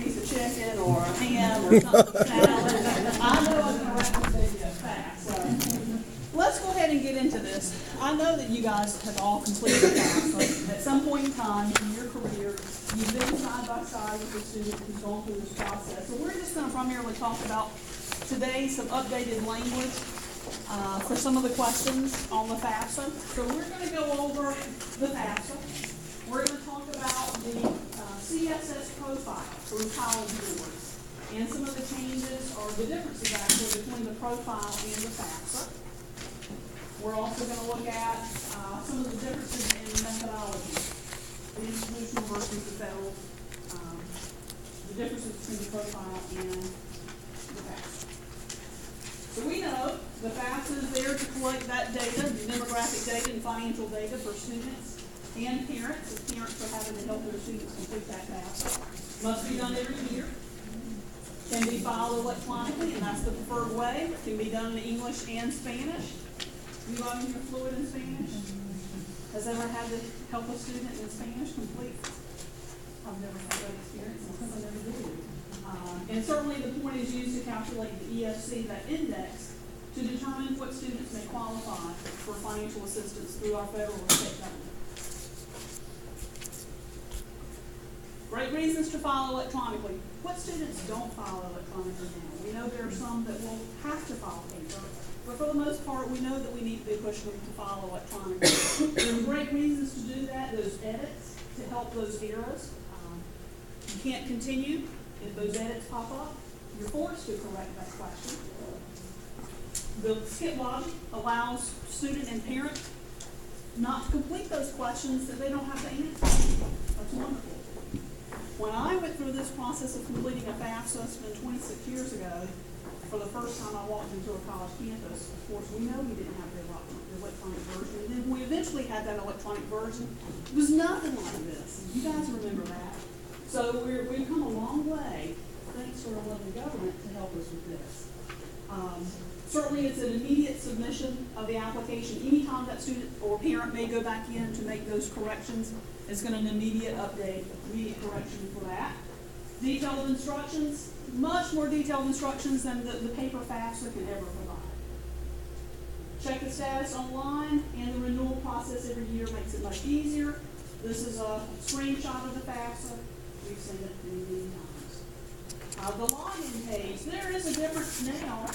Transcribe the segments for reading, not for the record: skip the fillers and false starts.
piece of chicken or a ham or something salad. I know I'm gonna wrap this baby up fast, so. Let's go ahead and get into this. I know that you guys have all completed FAFSA. At some point in time in your career, you've been side by side with a student who's gone through this process. So we're just gonna primarily talk about today some updated language for some of the questions on the FAFSA. So we're going to go over the FAFSA. We're going to talk about the CSS profile for college boards and some of the changes or the differences actually between the profile and the FAFSA. We're also going to look at some of the differences in methodology, the institutional versus the federal, the differences between the profile and the FAFSA. So we know the FAFSA is there to collect that data, the demographic data and financial data for students and parents. If parents are having to help their students complete that FAFSA. Must be done every year. Can be filed electronically, and that's the preferred way. Can be done in English and Spanish. You all are fluent in Spanish? Has ever had to help a student in Spanish complete? I've never had that experience, because I never do. And certainly the point is used to calculate the EFC, that index, to determine what students may qualify for financial assistance through our federal and state government. Great reasons to file electronically. What students don't file electronically now? We know there are some that will have to file paper, but for the most part, we know that we need to be pushing them to file electronically. There are great reasons to do that, those edits, to help those errors. You can't continue. If those edits pop up, you're forced to correct that question. The skip logic allows student and parent not to complete those questions that they don't have to answer. That's wonderful. When I went through this process of completing a FAFSA, it's been 26 years ago, for the first time I walked into a college campus, of course, we know we didn't have the electronic version. And then we eventually had that electronic version. It was nothing like this. You guys remember that. So we've come a long way, thanks to our lovely government, to help us with this. Certainly it's an immediate submission of the application. Anytime that student or parent may go back in to make those corrections, it's going to an immediate update, immediate correction for that. Detailed instructions, much more detailed instructions than the paper FAFSA can ever provide. Check the status online, and the renewal process every year makes it much easier. This is a screenshot of the FAFSA. We've seen it many times. The login page, there is a difference now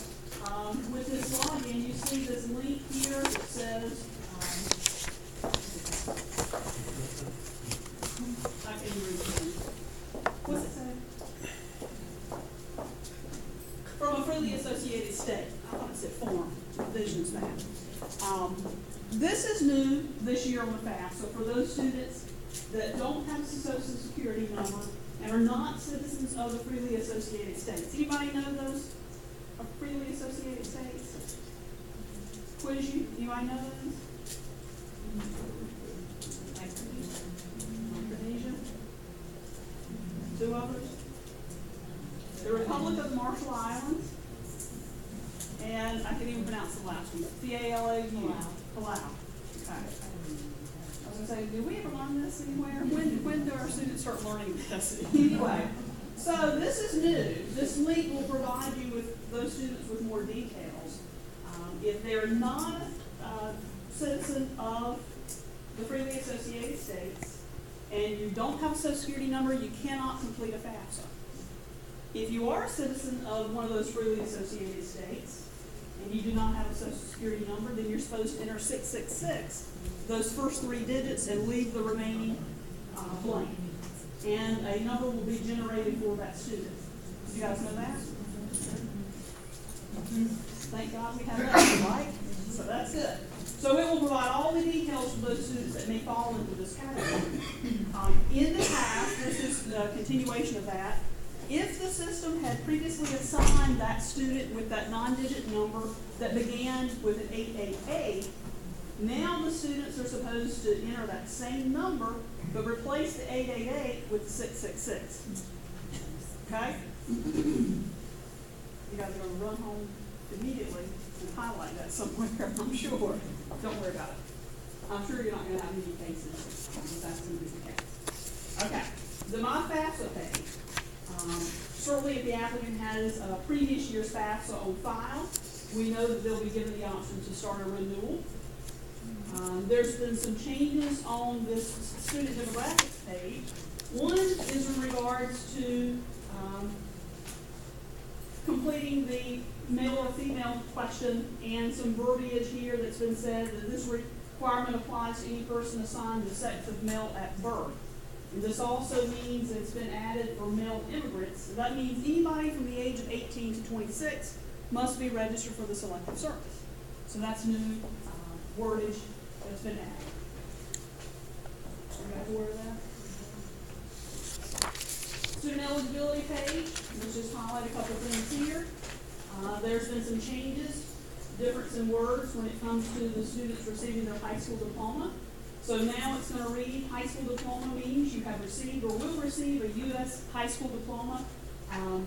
with this login. You see this link here that says, I can read it. What's it say? From a freely associated state. I thought it said form, divisions that. This is new this year on the FAFSA for those students that don't have a social security number and are not citizens of the freely associated states. Anybody know those freely associated states? Quiz you? Anybody know those? Indonesia? Two others? The Republic of the Marshall Islands, and I can't even pronounce the last one. Palau. Palau. Okay. Say, did we ever learn this anywhere? When do our students start learning this? Anyway, so this is new. This link will provide you with those students with more details. If they're not a citizen of the freely associated states and you don't have a social security number, you cannot complete a FAFSA. If you are a citizen of one of those freely associated states and you do not have a social security number, then you're supposed to enter 666. Those first 3 digits and leave the remaining blank. And a number will be generated for that student. You guys know that? Thank God we have that, right? So that's good. So it will provide all the details for those students that may fall into this category. In the past, this is a continuation of that. If the system had previously assigned that student with that 9-digit number that began with an 888, now the students are supposed to enter that same number, but replace the 888 with the 666. Okay? You guys are going to run home immediately and highlight that somewhere, I'm sure. Don't worry about it. I'm sure you're not going to have many cases, but that's going to be the case. Okay. The My FAFSA page. Certainly, if the applicant has a previous year's FAFSA on file, we know that they'll be given the option to start a renewal. There's been some changes on this student demographics page. One is in regards to completing the male or female question, and some verbiage here that's been said that this requirement applies to any person assigned the sex of male at birth. And this also means it's been added for male immigrants. That means anybody from the age of 18 to 26 must be registered for the Selective Service. So that's new wordage that's been added. Everybody aware of that? Student eligibility page, let's just highlight a couple things here. There's been some changes, difference in words when it comes to the students receiving their high school diploma. So now it's going to read, high school diploma means you have received or will receive a U.S. high school diploma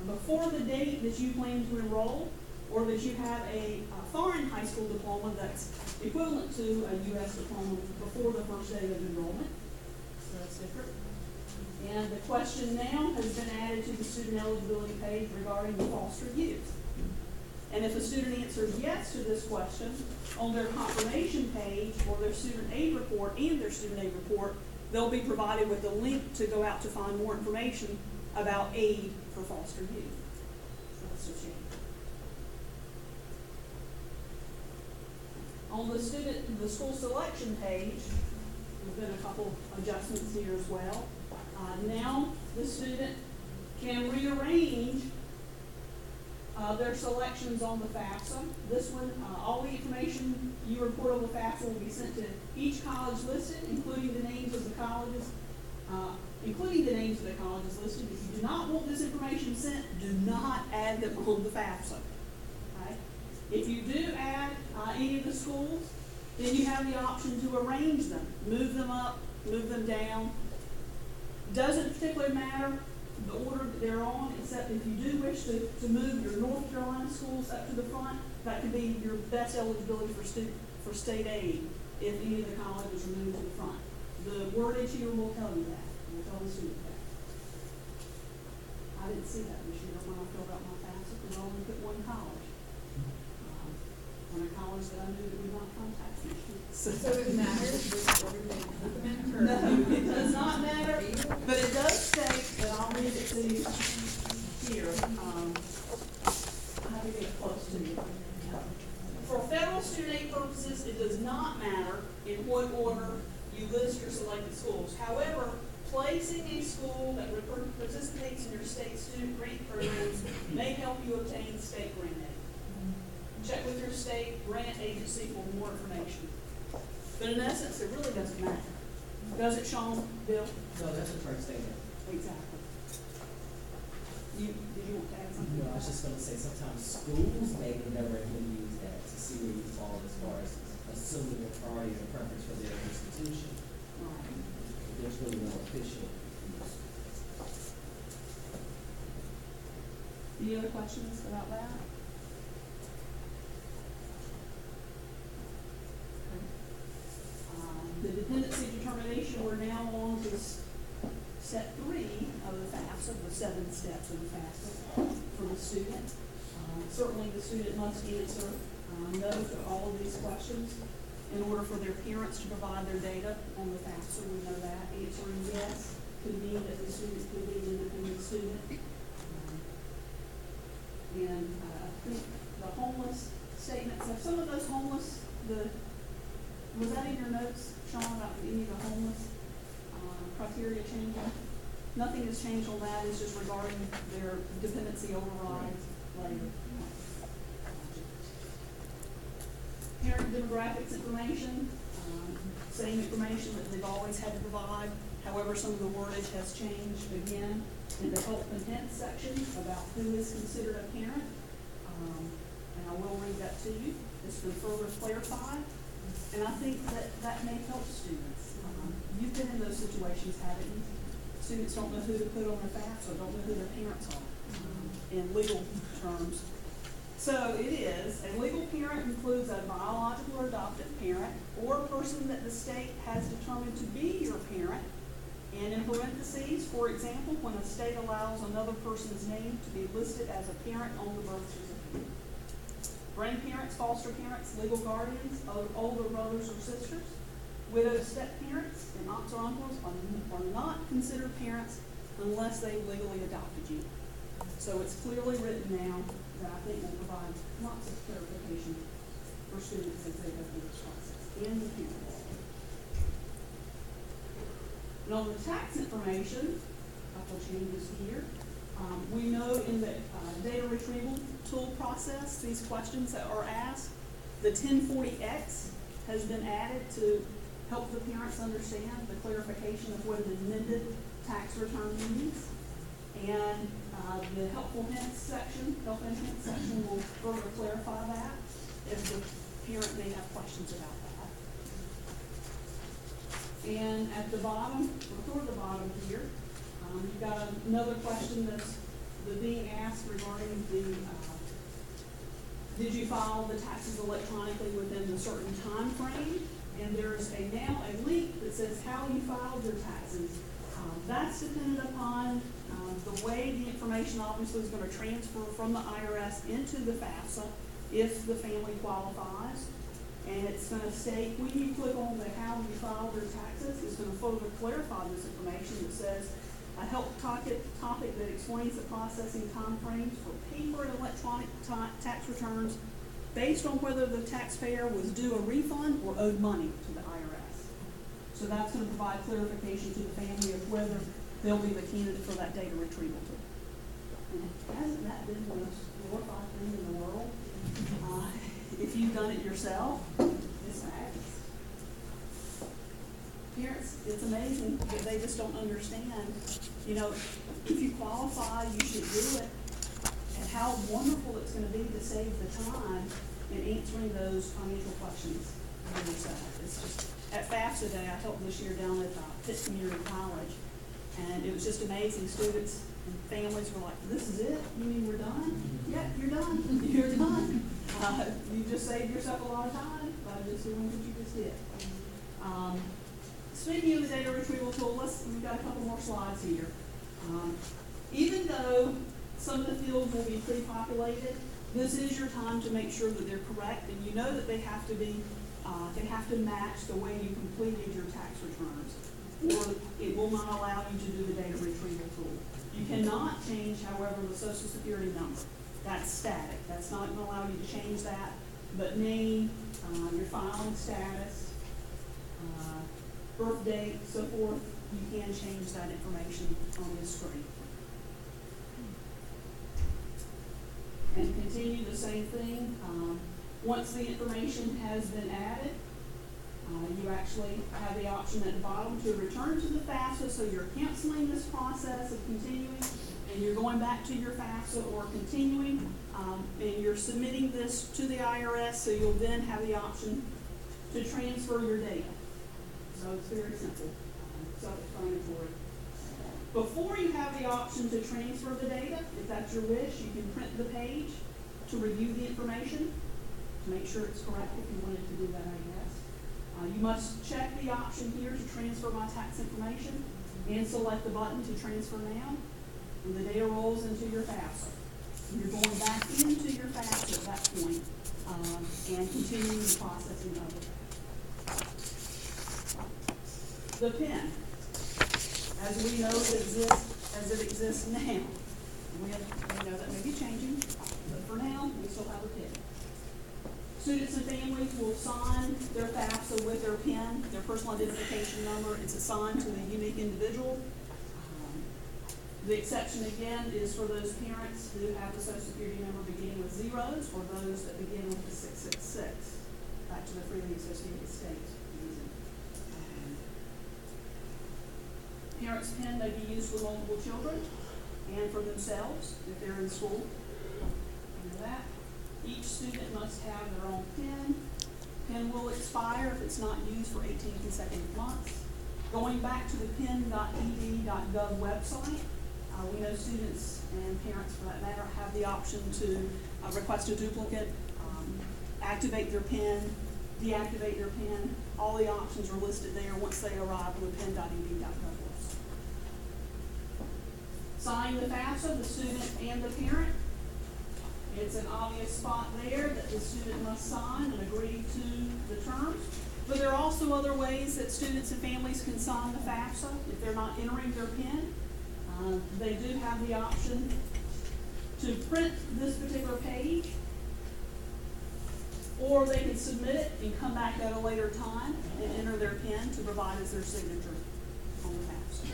before the date that you plan to enroll, or that you have a foreign high school diploma that's equivalent to a U.S. diploma before the first day of enrollment. So that's different. And the question now has been added to the student eligibility page regarding the foster youth. And if a student answers yes to this question, on their confirmation page or their student aid report and their student aid report, they'll be provided with a link to go out to find more information about aid for foster youth. So that's a change. On the school selection page, there's been a couple adjustments here as well. Now the student can rearrange their selections on the FAFSA. This one, all the information you report on the FAFSA will be sent to each college listed, including the names of the colleges, listed. If you do not want this information sent, do not add them on the FAFSA. Okay? If you do add any of the schools, then you have the option to arrange them, move them up, move them down. Doesn't particularly matter the order that they're on, except if you do wish to move your North Carolina schools up to the front, that could be your best eligibility for state aid if any of the colleges are moved to the front. The wordage here will tell you that. We'll tell the student that. I didn't see that this year when I filled out my FAFSA because I only put one college. When a college that I knew that would not contact me. So it matters which order they implement? Or No, it does not matter, but it does state that I'll read it to you here. I have to get it close to you. For federal student aid purposes, it does not matter in what order you list your selected schools. However, placing a school that participates in your state student grant programs may help you obtain state grant aid. Check with your state grant agency for more information. But in essence, it really doesn't matter. Does it, Sean? Bill? No, that's a correct statement. Exactly. Did you want to add something? No, I was just going to say sometimes schools may never even use that to see where you fall as far as assuming a priority or preference for their institution. Right. There's really no official use. Any other questions about that? The dependency determination, we're now on to step 3 of the FAFSA, the 7 steps of the FAFSA for the student. Certainly the student must answer no to all of these questions in order for their parents to provide their data on the FAFSA. We know that. Answering yes could mean that the student could be an independent student. And I think the homeless statements, so some of those homeless, was that in your notes, Sean, about any of the homeless criteria changing? Nothing has changed on that. It's just regarding their dependency overrides later. Parent demographics information, same information that they've always had to provide. However, some of the wordage has changed again in the help content section about who is considered a parent. And I will read that to you. It's been further clarified. And I think that may help students. You've been in those situations, haven't you? Students don't know who to put on their FAFSA, don't know who their parents are in legal terms. So it is, a legal parent includes a biological or adoptive parent or a person that the state has determined to be your parent And in parentheses, for example, when a state allows another person's name to be listed as a parent on the birth certificate. Grandparents, foster parents, legal guardians, older brothers or sisters, widowed step-parents, and aunts or uncles are not considered parents unless they legally adopted you. So it's clearly written now that I think will provide lots of clarification for students as they go through this process and the parents. And on the tax information, a couple changes here. We know in the data retrieval tool process, these questions that are asked, the 1040X has been added to help the parents understand the clarification of what an amended tax return means. And the helpful hints section, help and hints section will further clarify that if the parent may have questions about that. And at the bottom, or toward the bottom here, you've got another question that's being asked regarding the, did you file the taxes electronically within a certain time frame? And there's now a link that says how you filed your taxes. That's dependent upon the way the information obviously is going to transfer from the IRS into the FAFSA if the family qualifies. And it's going to state, when you click on the how you filed your taxes, it's going to further clarify this information that says a help topic that explains the processing time frames for paper and electronic tax returns based on whether the taxpayer was due a refund or owed money to the IRS. So that's going to provide clarification to the family of whether they'll be the candidate for that data retrieval tool. And hasn't that been the most glorified thing in the world? If you've done it yourself, it's fabulous. Parents, it's amazing that they just don't understand. You know, if you qualify, you should do it. And how wonderful it's going to be to save the time in answering those financial questions for yourself. It's just, at FAFSA Day, I helped this year down at Pitt Community College, and it was just amazing. Students and families were like, this is it? You mean we're done? Yeah, you're done. You're done. You just saved yourself a lot of time by just doing what you just did. Speaking of the data retrieval tool, we've got a couple more slides here. Even though some of the fields will be pre-populated, this is your time to make sure that they're correct, and you know that they have to be, they have to match the way you completed your tax returns, or it will not allow you to do the data retrieval tool. You cannot change, however, the Social Security number. That's static. That's not going to allow you to change that. But name, your filing status, birth date, so forth, you can change that information on this screen. And continue the same thing. Once the information has been added, you actually have the option at the bottom to return to the FAFSA, so you're canceling this process of continuing, and you're going back to your FAFSA or continuing, and you're submitting this to the IRS, so you'll then have the option to transfer your data. So it's very simple, self-explanatory. Before you have the option to transfer the data, if that's your wish, you can print the page to review the information, to make sure it's correct if you wanted to do that, I guess. You must check the option here to transfer my tax information and select the button to transfer now, and the data rolls into your FAFSA. And you're going back into your FAFSA at that point and continuing the processing of it. The PIN, as we know it exists now. We know that may be changing, but for now, we still have a PIN. Students and families will sign their FAFSA with their PIN, their personal identification number. It's assigned to the unique individual. The exception, again, is for those parents who have the Social Security number beginning with zeros or those that begin with the 666, back to the freely associated states. Parents' PIN may be used for multiple children and for themselves if they're in school. You know that. Each student must have their own PIN. PIN will expire if it's not used for 18 consecutive months. Going back to the pin.ed.gov website, we know students and parents, for that matter, have the option to request a duplicate, activate their PIN, deactivate their PIN. All the options are listed there once they arrive on the pin.ed.gov signing the FAFSA, the student and the parent. It's an obvious spot there that the student must sign and agree to the terms. But there are also other ways that students and families can sign the FAFSA if they're not entering their PIN. They do have the option to print this particular page, or they can submit it and come back at a later time and enter their PIN to provide as their signature on the FAFSA.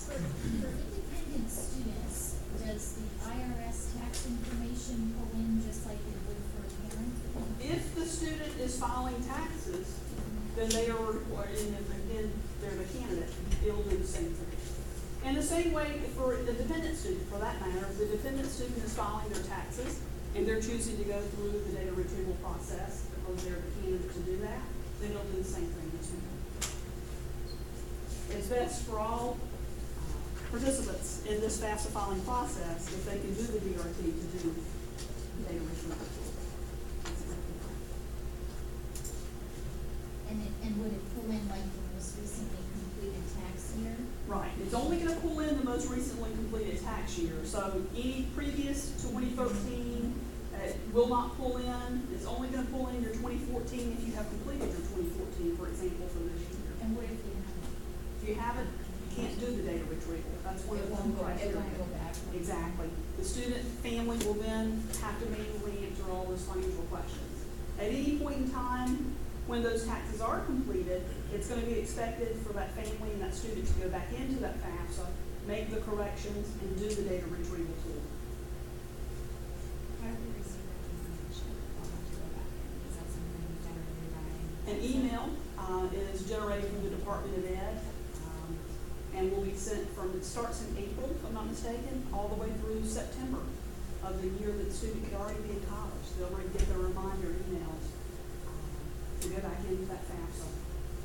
For independent students, does the IRS tax information pull in just like it would for a parent? If the student is filing taxes, then they are required, and then they're the candidate, it'll do the same thing. And the same way for the dependent student, for that matter, if the dependent student is filing their taxes and they're choosing to go through the data retrieval process because they're the candidate to do that, then it'll do the same thing as well. It's best for all participants in this FAFSA filing process if they can do the DRT to do data retrieval. And would it pull in like the most recently completed tax year? Right, it's only gonna pull in the most recently completed tax year, so any previous 2013, will not pull in. It's only gonna pull in your 2014 if you have completed your 2014, for example, for this year. And what if you haven't? If you haven't, you can't do the data retrieval, that's one of the criteria. It won't go back. Exactly. The student family will then have to manually answer all those financial questions. At any point in time, when those taxes are completed, it's gonna be expected for that family and that student to go back into that FAFSA, make the corrections, and do the data retrieval tool. How do we receive that information? I'll have to go back in. Is that something generated by? An email is generated from the Department of Ed, and will be sent from, it starts in April, if I'm not mistaken, all the way through September of the year that the student could already be in college. They'll already get their reminder emails to go back into that FAFSA,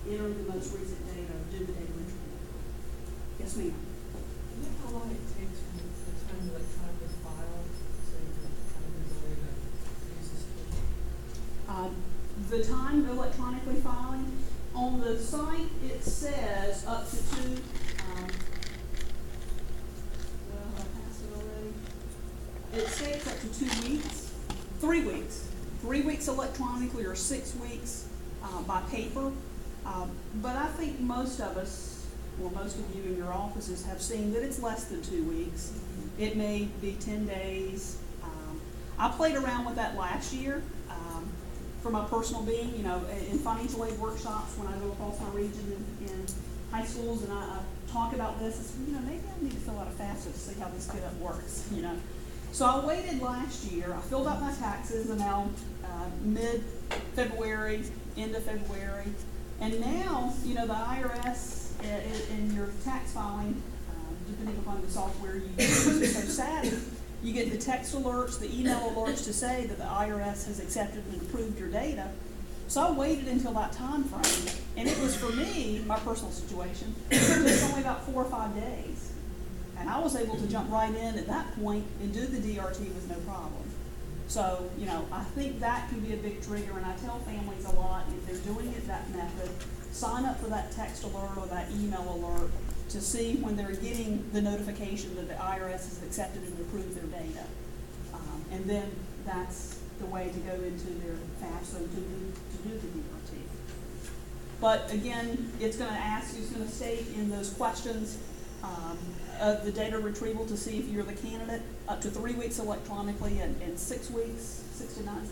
enter the most recent data, do the data retrieval. Yes, ma'am. Do you know how long it takes from the time you electronically file to have the ability to use this tool? The time electronically filing, on the site, it says up to two, well, I passed it already. It states up to 2 weeks, 3 weeks. 3 weeks electronically or 6 weeks by paper. But I think most of us, or most of you in your offices have seen that it's less than 2 weeks. It may be 10 days. I played around with that last year for my personal being, you know, in financial aid workshops when I go across my region in high schools and I talk about this, I said, you know, maybe I need to fill out a FAFSA to see how this kid works, you know. So I waited last year, I filled out my taxes and now mid-February, end of February, and now, you know, the IRS in your tax filing, depending upon the software you use, so savvy, you get the text alerts, the email alerts to say that the IRS has accepted and approved your data. So I waited until that time frame, and it was for me, my personal situation, just only about 4 or 5 days. And I was able to jump right in at that point and do the DRT with no problem. So, you know, I think that can be a big trigger, and I tell families a lot, if they're doing it that method, sign up for that text alert or that email alert to see when they're getting the notification that the IRS has accepted and approved their data. And then that's the way to go into their FAFSA to do the DRT. But again, it's gonna ask, it's gonna state in those questions of the data retrieval to see if you're the candidate, up to 3 weeks electronically and 6 weeks, 6 to 9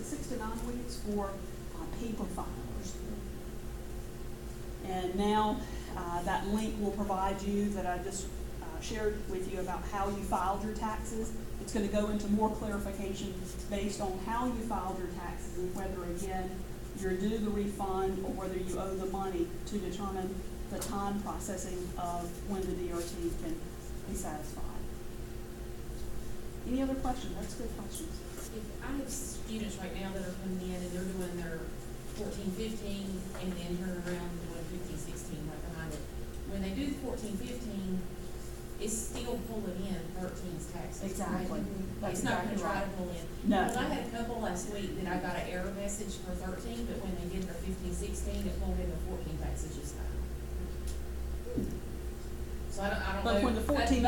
weeks for paper filers. And now that link will provide you, that I just shared with you about how you filed your taxes. It's going to go into more clarification based on how you filed your taxes and whether, again, you're due the refund or whether you owe the money to determine the time processing of when the DRT can be satisfied. Any other questions? That's good questions. If I have students right now that are coming in and they're doing their 14, 15 and then turn around and doing 15, 16 right behind it. When they do the 14, 15, it's still pulling in 13's taxes. Exactly. Right? That's It's not exactly gonna try right. to pull in. No. Because I had a couple last week that I got an error message for 13, but when they did their 15, 16, it pulled in the 14 taxes just now. So I don't know. But when the But 14,